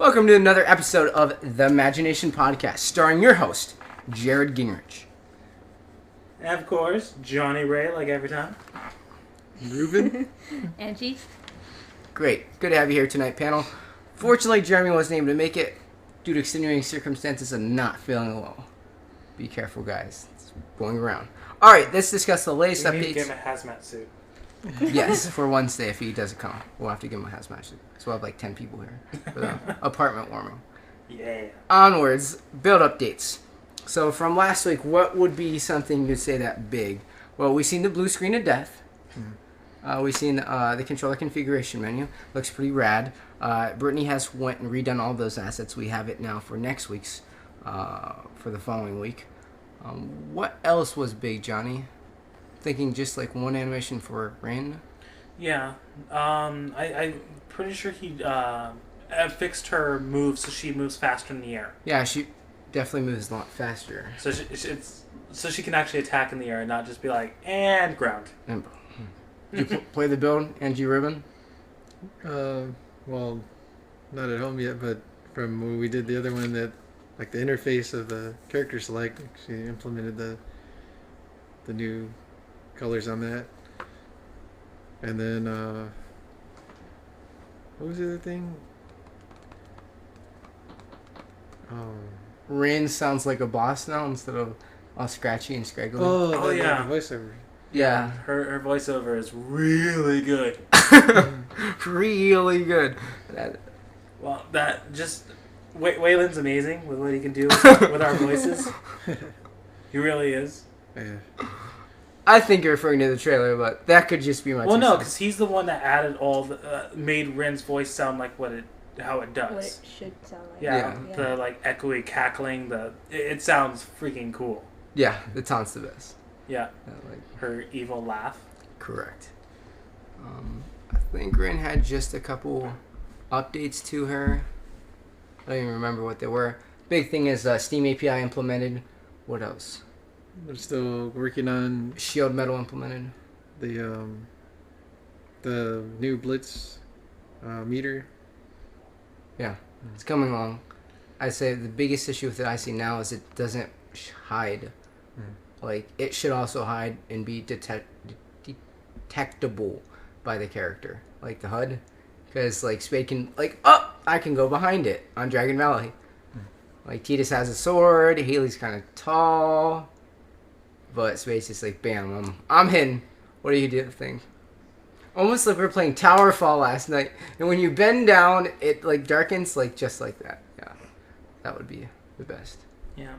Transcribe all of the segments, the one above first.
Welcome to another episode of The Imagination Podcast, starring your host, Jared Gingrich. And of course, Johnny Ray, like every time. Ruben. Angie. Great. Good to have you here tonight, panel. Fortunately, Jeremy wasn't able to make it due to extenuating circumstances of not feeling well. Be careful, guys. It's going around. All right, let's discuss the latest We need to updates. give him a hazmat suit. Yes, for Wednesday, if he doesn't come. We'll have to give him a hazmat suit. So we'll have like 10 people here for the apartment warming. Yeah. Onwards, build updates. So from last week, what would be something you'd say that big? Well, we've seen the blue screen of death. We've seen the controller configuration menu. Looks pretty rad. Brittany has went and redone all those assets. We have it now for next week's, for the following week. What else was big, Johnny? Thinking just like one animation for Rin? Yeah. I'm pretty sure he fixed her moves so she moves faster in the air. Yeah, she definitely moves a lot faster. So she can actually attack in the air and not just be like, and ground. And, did you play the build, Angie Ribbon? Well, not at home yet, but from when we did the other one, that like the interface of the character select, she implemented the new colors on that. And then what was the other thing? Rin sounds like a boss now instead of all scratchy and scraggly. Oh, yeah. The voiceover. Yeah. Her voiceover is really good. Really good. Well, that just... Waylon's amazing with what he can do with our voices. He really is. Yeah. I think you're referring to the trailer, but that could just be my Well, two no, cents. because he's the one that added all the... made Rin's voice sound like how it does. What it should sound like. Yeah, the like echoey cackling, it sounds freaking cool. Yeah, the taunt's the best. Yeah, Like, her evil laugh. correct. I think Rin had just a couple updates to her. I don't even remember what they were. Big thing is Steam API implemented. What else? We're still working on Shield Metal implemented. the new Blitz meter. Yeah, it's coming along. I say the biggest issue with it I see now is it doesn't hide. Like, it should also hide and be detectable by the character, like the HUD. Because, like, Spade can, like, I can go behind it on Dragon Valley. Like, Titus has a sword, Haley's kind of tall, but Spade's just like, bam, I'm hidden. What do you do think? Almost like we were playing Towerfall last night, and when you bend down, it, like, darkens, like, just like that. Yeah, that would be the best. Yeah,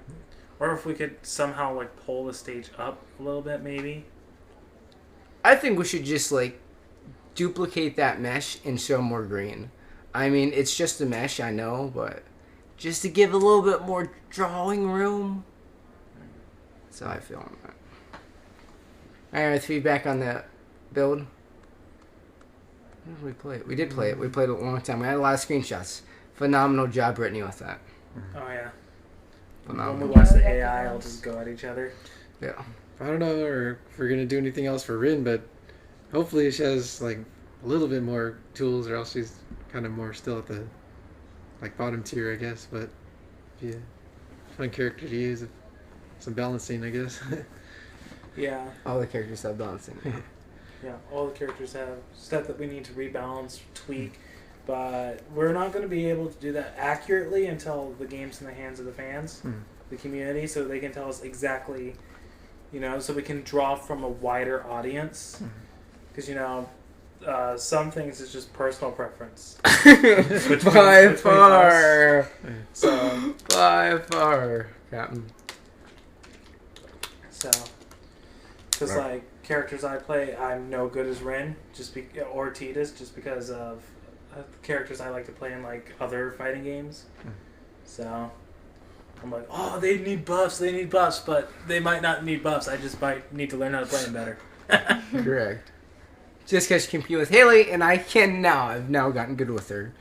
or if we could somehow like pull the stage up a little bit, maybe. I think we should just, like, duplicate that mesh and show more green. I mean, it's just a mesh, I know, but just to give a little bit more drawing room. That's how I feel on that. Alright, feedback on that build. When did we play it? We did play it. We played it a long time. We had a lot of screenshots. Phenomenal job, Brittany, with that. Oh yeah. When we Phenomenal. watch the AI, I'll just go at each other. Yeah. I don't know or if we're gonna do anything else for Rin, but hopefully she has like a little bit more tools, or else she's kind of more still at the like bottom tier, I guess. But yeah, fun character to use. Some balancing, I guess. Yeah. All the characters have balancing. Yeah, all the characters have stuff that we need to rebalance, tweak, but we're not going to be able to do that accurately until the game's in the hands of the fans, the community, so they can tell us exactly, so we can draw from a wider audience. Because, some things is just personal preference. By far. us. So, By far, Captain. because, like, characters I play, I'm no good as Rin, or Titus, just because of characters I like to play in like other fighting games. So I'm like, oh, they need buffs, but they might not need buffs. I just might need to learn how to play them better. Correct. Just because you compete with Haley, and I've now gotten good with her.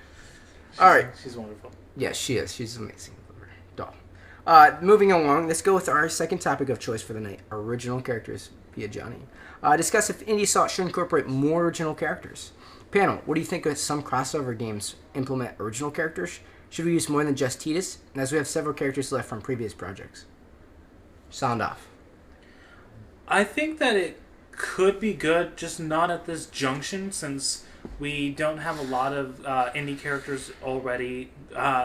All right. She's wonderful. Yes, she is. She's amazing. Doll. Moving along, let's go with our second topic of choice for the night: original characters via Johnny. Discuss if indie should incorporate more original characters. Panel, what do you think of some crossover games implement original characters? Should we use more than just Tidus? And as we have several characters left from previous projects. Sound off. I think that it could be good, just not at this junction, since we don't have a lot of indie characters already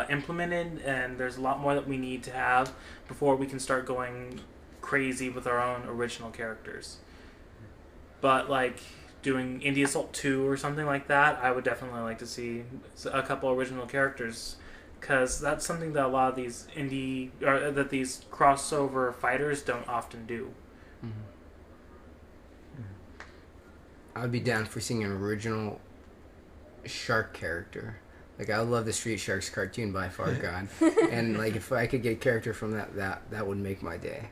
implemented, and there's a lot more that we need to have before we can start going crazy with our own original characters. But like doing Indie Assault 2 or something like that, I would definitely like to see a couple original characters, because that's something that a lot of these that these crossover fighters don't often do. I would be down for seeing an original shark character. Like, I love the Street Sharks cartoon by far gone. And like, if I could get a character from that would make my day.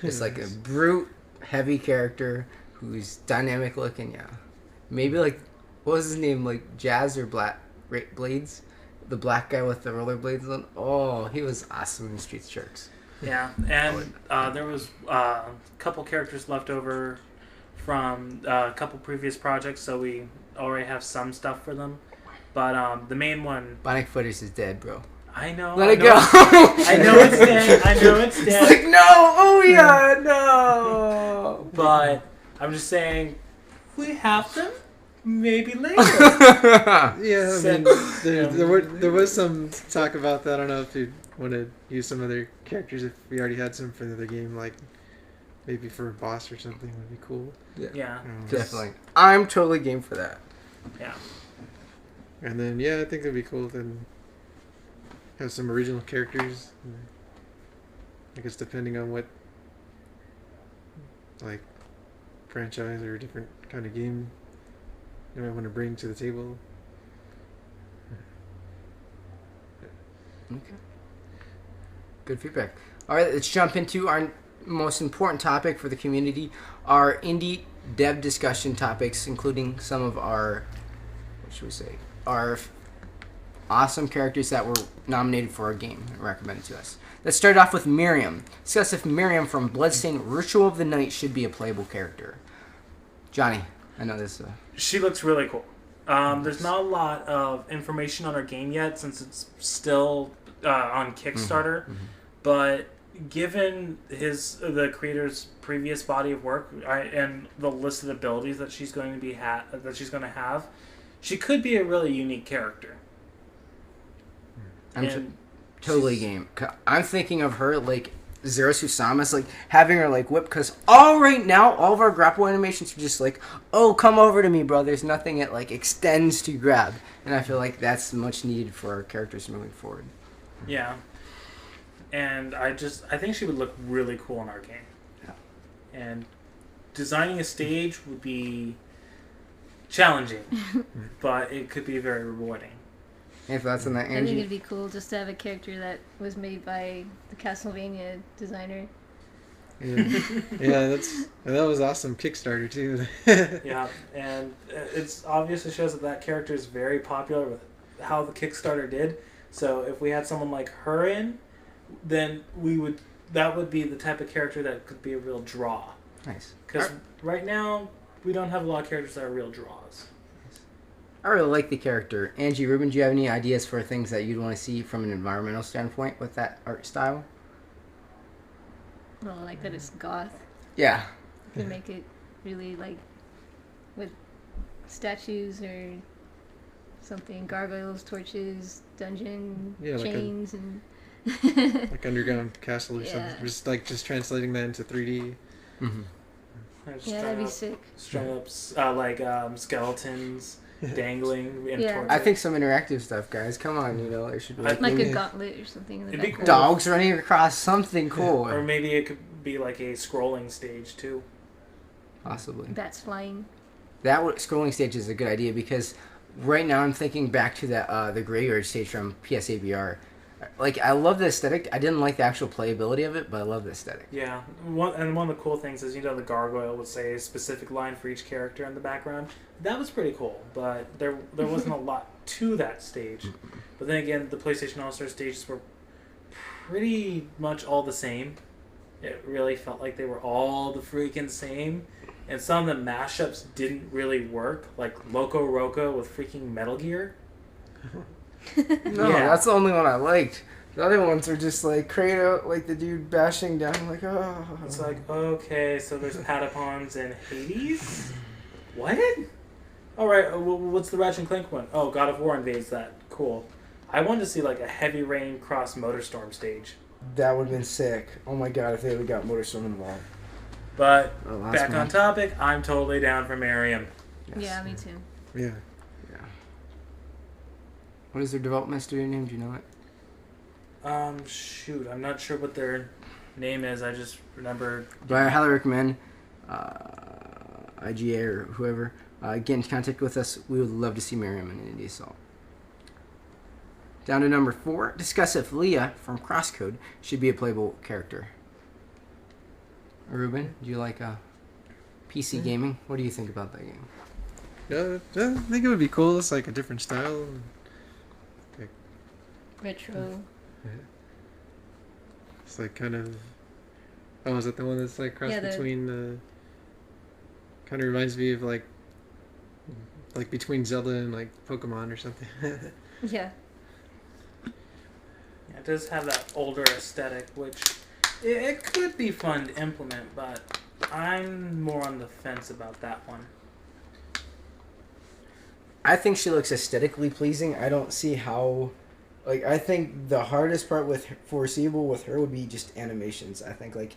Just like a brute, heavy character who's dynamic looking. Yeah, maybe like, what was his name? Like Jazz or Black Blades, the black guy with the rollerblades on. Oh, he was awesome in Street Sharks. Yeah, and there was a couple characters left over from a couple previous projects, so we already have some stuff for them. But the main one, Bionic Footers is dead, bro. I know. Let it go. I know it's dead. I know it's dead. It's like, no, oh yeah, no. But I'm just saying, we have them. Maybe later. Yeah, I mean, there was some talk about that. I don't know if you want to use some other characters if we already had some for another game, like maybe for a boss or something would be cool. Yeah. Definitely. I'm totally game for that. Yeah. And then I think it'd be cool to have some original characters. I guess depending on what like franchise or different kind of game you might want to bring to the table. Okay. Good feedback. All right, let's jump into our most important topic for the community, our indie dev discussion topics, including some of our, what should we say, our awesome characters that were nominated for our game and recommended to us. Let's start off with Meriam. Discuss if Meriam from Bloodstained Ritual of the Night should be a playable character. Johnny, I know this. She looks really cool. There's not a lot of information on her game yet since it's still on Kickstarter, but given the creator's previous body of work and the list of abilities that she's going to have, she could be a really unique character. I'm totally game. I'm thinking of her like Zero Susamis, like having her like whip, because right now all of our grapple animations are just like, oh, come over to me, bro. There's nothing that like extends to grab, and I feel like that's much needed for our characters moving forward. Yeah, and I think she would look really cool in our game. Yeah. And designing a stage would be challenging, but it could be very rewarding. Any thoughts on that, I think Angie? it'd be cool just to have a character that was made by the Castlevania designer. Yeah, that was awesome Kickstarter too. Yeah, and it's obvious it shows that character is very popular with how the Kickstarter did. So if we had someone like her in, then that would be the type of character that could be a real draw. Nice. Because right now we don't have a lot of characters that are real draws. I really like the character. Angie Rubin, do you have any ideas for things that you'd want to see from an environmental standpoint with that art style? Well, I like that it's goth. Yeah. You can make it really like with statues or something, gargoyles, torches, dungeon, chains, and like underground castle or something. Just translating that into 3D. Mm-hmm. Yeah, that'd be sick. Strung up skeletons dangling in torches. I think some interactive stuff, guys. Come on, there should be like a gauntlet or something in the background. Cool. Dogs running across something cool. Or maybe it could be like a scrolling stage too. Possibly. Bats flying. Scrolling stage is a good idea, because right now I'm thinking back to the graveyard stage from PSABR. Like, I love the aesthetic. I didn't like the actual playability of it, but I love the aesthetic. Yeah, one of the cool things is, the gargoyle would say a specific line for each character in the background. That was pretty cool, but there wasn't a lot to that stage. But then again, the PlayStation All-Star stages were pretty much all the same. It really felt like they were all the freaking same. and some of the mashups didn't really work, like Loco Roco with freaking Metal Gear. No, Yeah. that's the only one I liked. The other ones are just like Kratos, like the dude bashing down, like, oh. It's like, okay, so there's Patapons and Hades? What? Alright, what's the Ratchet and Clank one? Oh, God of War invades that. Cool. I wanted to see like a Heavy Rain cross Motorstorm stage. That would have been sick. Oh my god, if they would have got Motorstorm involved. But, Oh, last back one. on topic, I'm totally down for Meriam. Yes. Yeah, me too. Yeah. Yeah. What is their development studio name? Do you know it? Shoot, I'm not sure what their name is. I just remember. But I highly recommend IGA or whoever get in contact with us. We would love to see Miriam in Indie Assault. Down to number 4. Discuss if Leah from Crosscode should be a playable character. Ruben, do you like PC gaming? What do you think about that game? Yeah, I think it would be cool. It's like a different style. Retro. It's like kind of. Oh, is that the one that's like cross between? Kind of reminds me of like between Zelda and like Pokemon or something. Yeah. Yeah, it does have that older aesthetic, which it could be fun to implement, but I'm more on the fence about that one. I think she looks aesthetically pleasing. I don't see how. Like, I think the hardest part with foreseeable with her would be just animations. I think, like,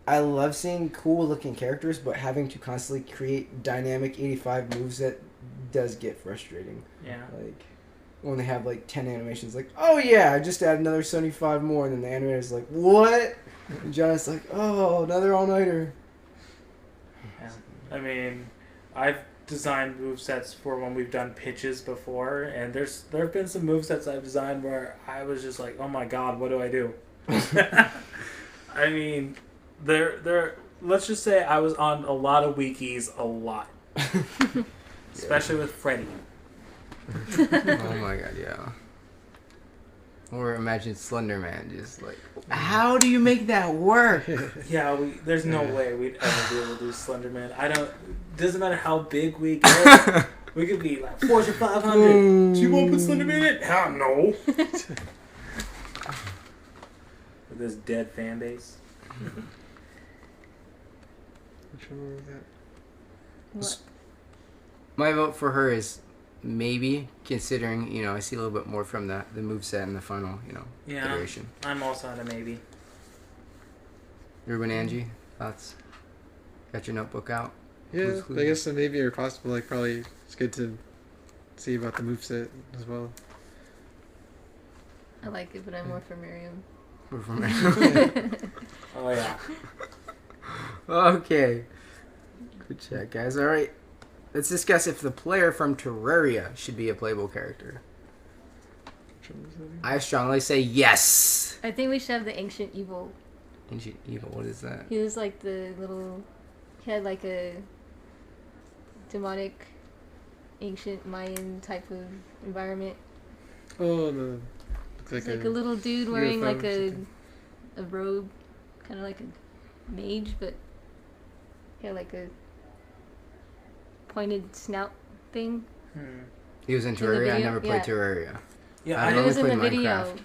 I love seeing cool looking characters, but having to constantly create dynamic 85 moves that does get frustrating. Yeah. Like, when they have, like, 10 animations, like, oh yeah, I just add another 75 more, and then the animator's like, what? And John's like, oh, another all-nighter. Yeah. I mean, I've designed movesets for when we've done pitches before, and there have been some movesets I've designed where I was just like, oh my god, what do I do? I mean, let's just say I was on a lot of wikis a lot. Especially with Freddy. Oh my god, yeah. Or imagine Slender Man just like, how do you make that work? Yeah, there's no way we'd ever be able to do Slenderman. Doesn't matter how big we get. We could be like Fortune 500. Do you want to put Slenderman in? Hell no. With this dead fan base. Which one was that? What? My vote for her is maybe, considering, I see a little bit more from the moveset in the final, Yeah, iteration. I'm also at a maybe. Ruben, Angie, thoughts? Got your notebook out? Yeah, I guess that maybe or possible. Like, probably it's good to see about the moveset as well. I like it, but I'm more for Miriam. We're from there. Oh yeah. Okay. Good chat, guys. All right. Let's discuss if the player from Terraria should be a playable character. Which one was that again? I strongly say yes. I think we should have the ancient evil. Ancient Evil, what is that? He was like the little. He had like a demonic, ancient Mayan type of environment. Oh, no. Looks It's like a little dude wearing UFO like or a something. robe, kind of like a mage, but he had like a pointed snout thing. He was in In the Terraria. I video? never played Yeah. Terraria. Yeah, I He only was in the played video.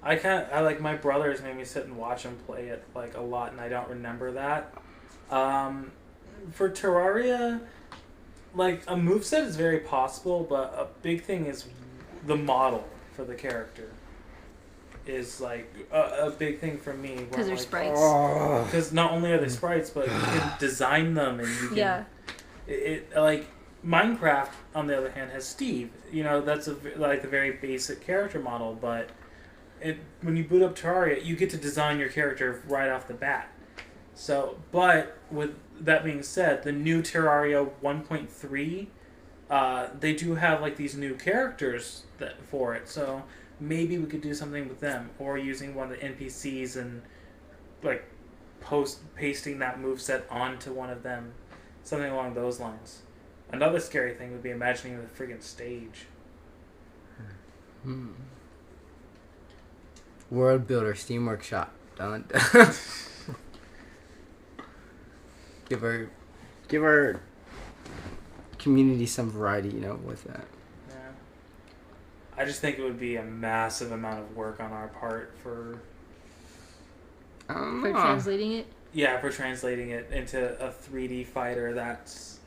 Minecraft. I like my brothers made me sit and watch him play it like a lot, and I don't remember that. For Terraria, like a moveset is very possible, but a big thing is the model for the character is like a big thing for me. Because they're like, sprites. Because not only are they sprites, but you can design them and you can. Yeah. It like Minecraft, on the other hand, has Steve. That's like the very basic character model, but when you boot up Terraria, you get to design your character right off the bat. So, but with that being said, the new Terraria 1.3, they do have like these new characters for it. So maybe we could do something with them, or using one of the NPCs and like pasting that moveset onto one of them, something along those lines. Another scary thing would be imagining the friggin' stage. World Builder, Steam Workshop. Dun, Give her Give our community some variety, with that. Yeah. I just think it would be a massive amount of work on our part for translating it. Yeah, for translating it into a 3D fighter. That's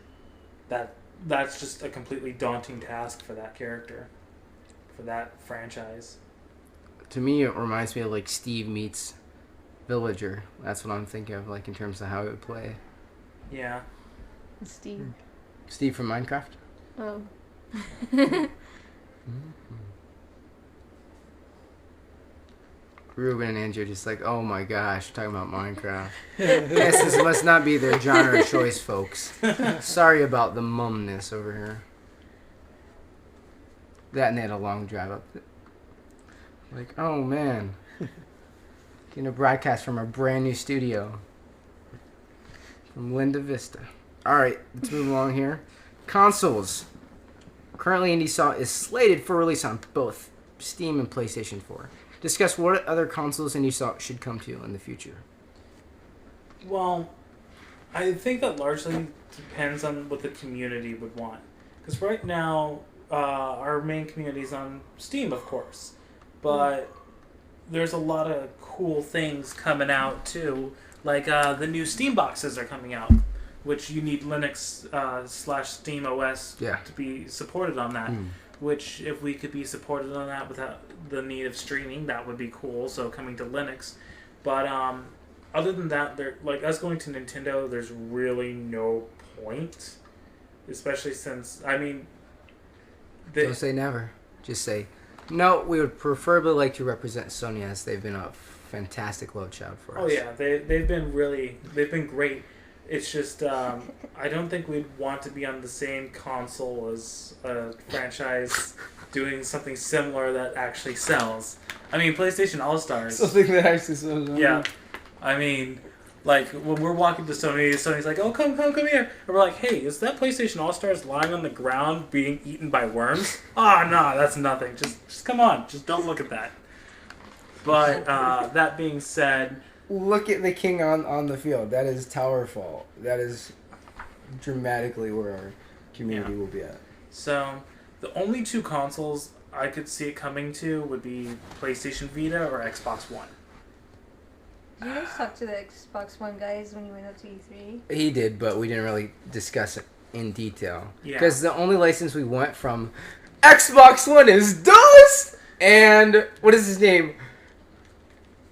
just a completely daunting task for that character, for that franchise. To me, it reminds me of like Steve meets Villager. That's what I'm thinking of, like in terms of how it would play. Yeah. Steve. Steve from Minecraft. Oh. Ruben and Andrew just like, oh my gosh, talking about Minecraft. Yes, this must not be their genre of choice, folks. Sorry about the mumness over here. That and they had a long drive up. Like, oh man. Getting a broadcast from our brand new studio. From Linda Vista. Alright, let's move along here. Consoles. Currently, IndieSaw is slated for release on both Steam and PlayStation 4. Discuss what other consoles IndieSaw should come to in the future. Well, I think that largely depends on what the community would want. Because right now, our main community is on Steam, of course. But there's a lot of cool things coming out, too. Like the new Steam boxes are coming out, which you need Linux / Steam OS to be supported on that. Which, if we could be supported on that without the need of streaming, that would be cool. So coming to Linux, but other than that, like us going to Nintendo, there's really no point, especially since don't say never. Just say no. We would preferably like to represent Sony, as they've been a fantastic load child for us. Oh yeah, they've been great. It's just, I don't think we'd want to be on the same console as a franchise doing something similar that actually sells. I mean, PlayStation All-Stars. Something that actually sells. Yeah. I mean, like, when we're walking to Sony's like, oh, come here. And we're like, hey, is that PlayStation All-Stars lying on the ground being eaten by worms? Oh, no, that's nothing. Just come on. Just don't look at that. But, that being said... Look at the king on the field. That is Towerfall. That is dramatically where our community will be at. So, the only two consoles I could see it coming to would be PlayStation Vita or Xbox One. Did you guys talk to the Xbox One guys when you went up to E3? He did, but we didn't really discuss it in detail. Yeah. Because the only license we went from Xbox One is DOS! And, what is his name?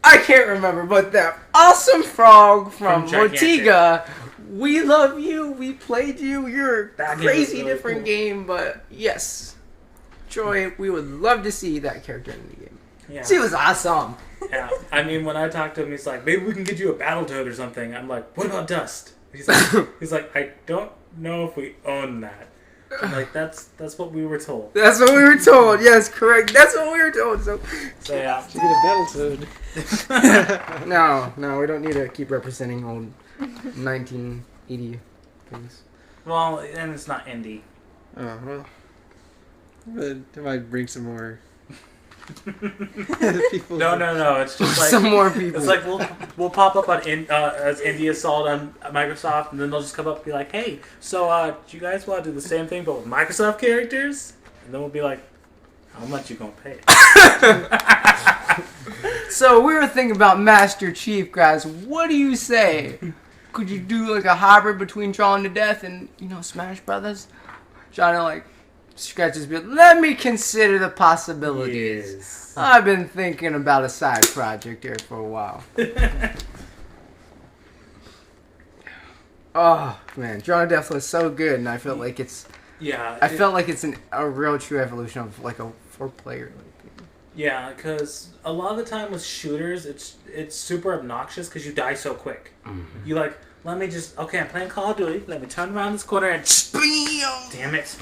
I can't remember, but that awesome frog from Mortiga. We love you. We played you. You're a crazy really different cool game, but yes. Troy, we would love to see that character in the game. Yeah. She was awesome. Yeah. I mean, when I talked to him, he's like, maybe we can get you a Battletoad or something. I'm like, what about Dust? He's like, I don't know if we own that. I'm like, that's what we were told. That's what we were told. Yes, correct. That's what we were told. So yeah. You get a Battletoad. No, we don't need to keep representing old 1980 things. Well, and it's not indie. Oh, well. But it might bring some more people. No. It's just like some more people. It's like we'll pop up on as Indie Assault on Microsoft, and then they'll just come up and be like, "Hey, so do you guys want to do the same thing but with Microsoft characters?" And then we'll be like, "How much you gonna pay?" So we were thinking about Master Chief, guys. What do you say? Could you do like a hybrid between Drawn to Death and Smash Brothers? Johnny scratches his beard. Let me consider the possibilities. Yes. I've been thinking about a side project here for a while. Oh man, Drawn to Death was so good, and I felt like it's a real true evolution of like a 4-player. Yeah, because a lot of the time with shooters, it's super obnoxious because you die so quick. Mm-hmm. You I'm playing Call of Duty. Let me turn around this corner and damn it.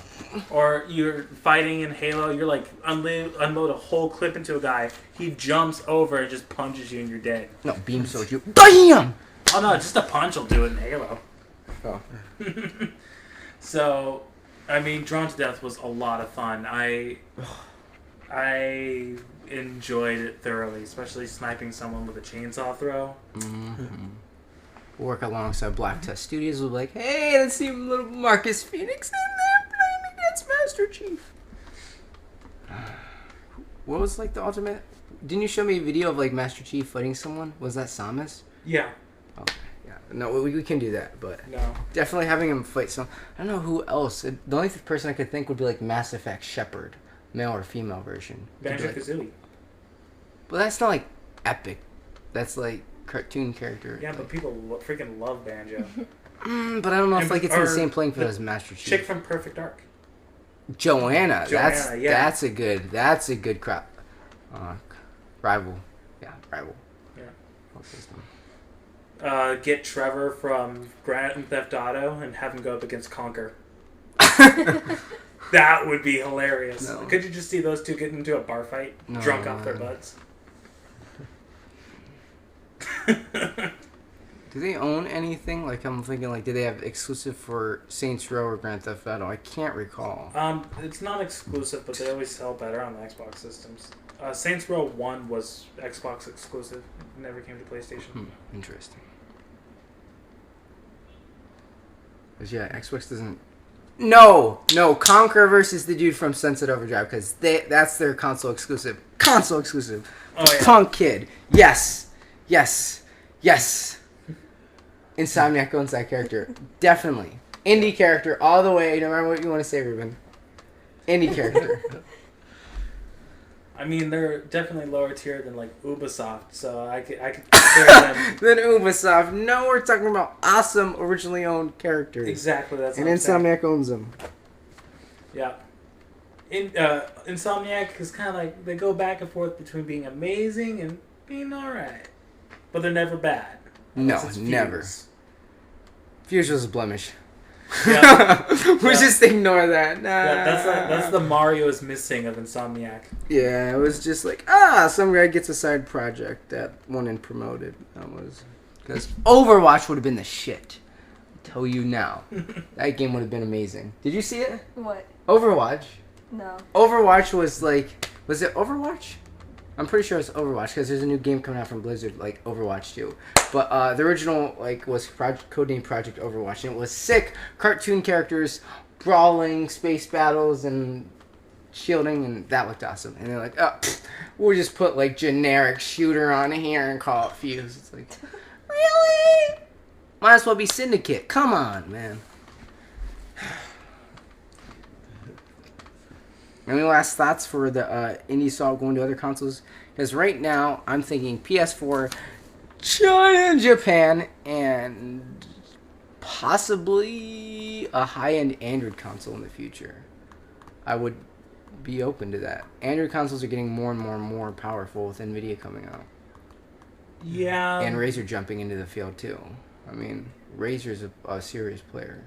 Or you're fighting in Halo, you're like unload a whole clip into a guy. He jumps over and just punches you and you're dead. No, beam sword you. BAM! Oh no, just a punch will do it in Halo. Oh. So, I mean, Drawn to Death was a lot of fun. I enjoyed it thoroughly, especially sniping someone with a chainsaw throw. Mm-hmm. work alongside Black Tusk Studios. Will be like, hey, let's see little Marcus Phoenix in there playing against Master Chief. What was like the ultimate? Didn't you show me a video of like Master Chief fighting someone? Was that Samus? Yeah. Okay. Yeah. No, we can do that, but No. definitely having him fight some. I don't know who else. The only person I could think would be like Mass Effect Shepard, male or female version. Banjo-Kazooie. But that's not like epic. That's like cartoon character. Yeah, but people freaking love Banjo. But I don't know if And- like it's in the or same playing field the as Master Chief. Chick from Perfect Dark. Joanna. That's yeah. that's a good crap. Rival. Yeah, rival. Yeah. Fuck system. Get Trevor from Grand Theft Auto and have him go up against Conker. That would be hilarious. No. Could you just see those two get into a bar fight, No, drunk off their man. butts? Do they own anything? Like I'm thinking, like, do they have exclusive for Saints Row or Grand Theft Auto? I can't recall. It's not exclusive, but they always sell better on the Xbox systems. Saints Row 1 was Xbox exclusive. It never came to PlayStation. Interesting. Because yeah, Xbox doesn't. No, Conquer versus the dude from Sunset Overdrive, because that's their console exclusive. Console exclusive. Oh, yeah. Punk Kid. Yes. Insomniac owns that character. Definitely. Indie character all the way, no matter what you want to say, Ruben. Indie character. I mean, they're definitely lower tier than like Ubisoft, so I could compare them. Then Ubisoft. No, we're talking about awesome, originally owned characters. Exactly, that's And what I'm saying. Insomniac owns them. Yeah. Insomniac is kind of like, they go back and forth between being amazing and being alright. But they're never bad. No, Unless it's never. Fuse. Fuse was a blemish. Yeah. We Yeah. just ignore that. Nah. That's the Mario is missing of Insomniac. Yeah, it was just like, some guy gets a side project that went and promoted. That was... Because Overwatch would have been the shit. I tell you now. That game would have been amazing. Did you see it? What? Overwatch. No. Overwatch was like... Was it Overwatch? I'm pretty sure it's Overwatch because there's a new game coming out from Blizzard, like Overwatch 2. But the original was codenamed Project Overwatch, and it was sick cartoon characters, brawling, space battles, and shielding, and that looked awesome. And they're like, we'll just put like generic shooter on here and call it Fuse. It's like, really? Might as well be Syndicate. Come on, man. Any last thoughts for the indie Salt going to other consoles? Because right now, I'm thinking PS4, China and Japan, and possibly a high-end Android console in the future. I would be open to that. Android consoles are getting more and more and more powerful with NVIDIA coming out. Yeah. And Razer jumping into the field, too. I mean, Razer's a serious player.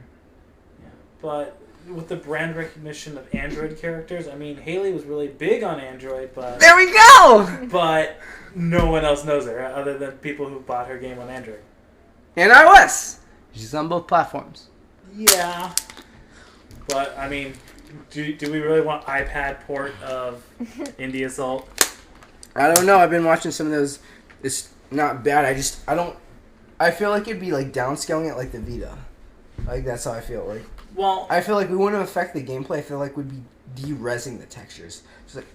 But with the brand recognition of Android characters, I mean, Haley was really big on Android, but There we go! but no one else knows her other than people who bought her game on Android. And iOS! She's on both platforms. Yeah. But, I mean, do we really want iPad port of Indie Assault? I don't know. I've been watching some of those. It's not bad. I feel like it'd be like downscaling it like the Vita. Like that's how I feel. Like Well, I feel like we wouldn't affect the gameplay. I feel like we'd be de-resing the textures. Just like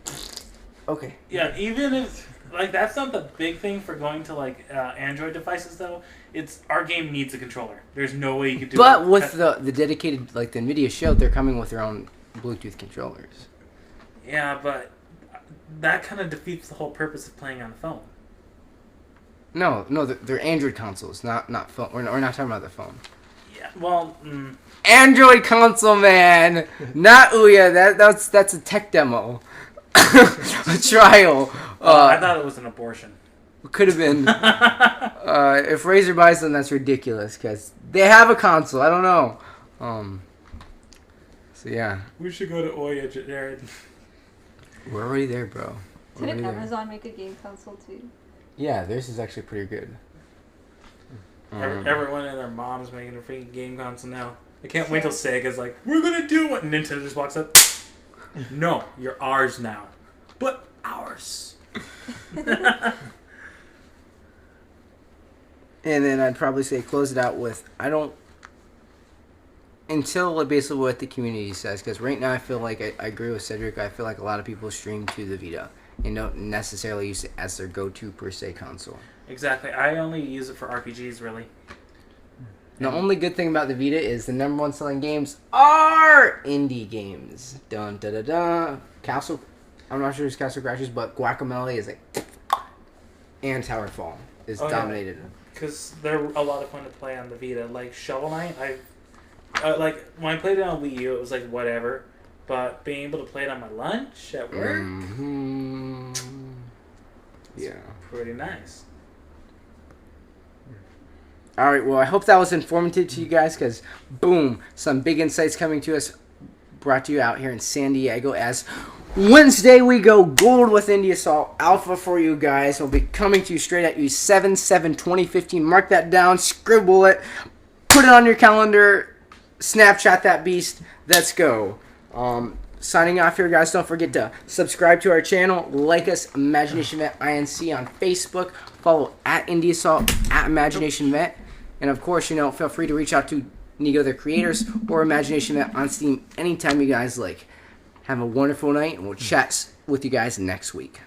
okay. yeah, even if like that's not the big thing for going to like Android devices though. It's our game needs a controller. There's no way you could do it. But with the dedicated like the NVIDIA Shield, they're coming with their own Bluetooth controllers. Yeah, but that kind of defeats the whole purpose of playing on the phone. No, they're Android consoles, not phone. We're not talking about the phone. Yeah, well, Android console, man, not Ouya. That's a tech demo, a trial. I thought it was an abortion. Could have been. If Razer buys them, that's ridiculous because they have a console. I don't know. So yeah, We should go to Oya, Jared. we're already there, bro. We're Didn't already there. Amazon make a game console too? Yeah, theirs is actually pretty good. Everyone and their mom's making a freaking game console now. I can't wait till Sega's like, we're gonna do it, and Nintendo just walks up. No, you're ours now. But ours. And then I'd probably say close it out with until basically what the community says. Because right now I feel like I agree with Cedric. I feel like a lot of people stream to the Vita and don't necessarily use it as their go-to per se console. Exactly. I only use it for RPGs, really. The only good thing about the Vita is the number one selling games are indie games. Dun da da da. Castle. I'm not sure it's Castle Crashers, but Guacamelee is like, and Towerfall is dominated. Because they're a lot of fun to play on the Vita. Like Shovel Knight, like when I played it on Wii U, it was like whatever. But being able to play it on my lunch at work, yeah, pretty nice. All right, well, I hope that was informative to you guys because, boom, some big insights coming to us, brought to you out here in San Diego as Wednesday we go gold with Indie Assault Alpha for you guys. We'll be coming to you straight at you 7/7/2015. Mark that down, scribble it, put it on your calendar, Snapchat that beast. Let's go. Signing off here, guys. Don't forget to subscribe to our channel, like us, Imagination Vet INC on Facebook, follow at Indie Assault, at Imagination Vet. And of course, feel free to reach out to Nego, the creators, or Imagination Vet on Steam anytime you guys like. Have a wonderful night, and we'll chat with you guys next week.